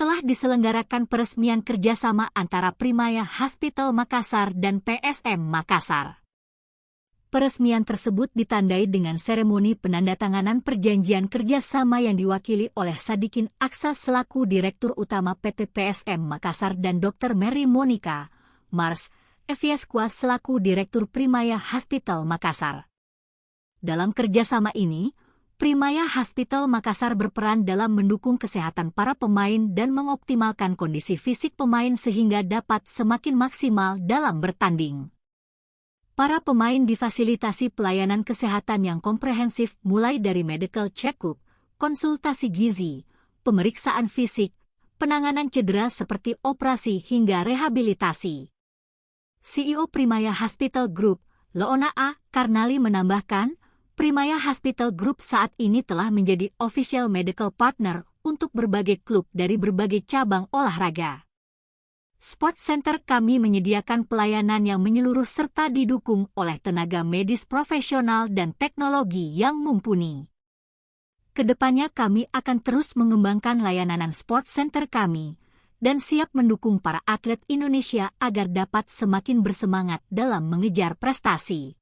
telah diselenggarakan peresmian kerjasama antara Primaya Hospital Makassar dan PSM Makassar. Peresmian tersebut ditandai dengan seremoni penandatanganan perjanjian kerjasama yang diwakili oleh Sadikin Aksa selaku Direktur Utama PT PSM Makassar dan Dr. Mary Monica Mars Eviesqua selaku Direktur Primaya Hospital Makassar. Dalam kerjasama ini, Primaya Hospital Makassar berperan dalam mendukung kesehatan para pemain dan mengoptimalkan kondisi fisik pemain sehingga dapat semakin maksimal dalam bertanding. Para pemain difasilitasi pelayanan kesehatan yang komprehensif mulai dari medical check-up, konsultasi gizi, pemeriksaan fisik, penanganan cedera seperti operasi hingga rehabilitasi. CEO Primaya Hospital Group, Leona A. Karnali menambahkan, Primaya Hospital Group saat ini telah menjadi official medical partner untuk berbagai klub dari berbagai cabang olahraga. Sport Center kami menyediakan pelayanan yang menyeluruh serta didukung oleh tenaga medis profesional dan teknologi yang mumpuni. Kedepannya kami akan terus mengembangkan layanan Sport Center kami dan siap mendukung para atlet Indonesia agar dapat semakin bersemangat dalam mengejar prestasi.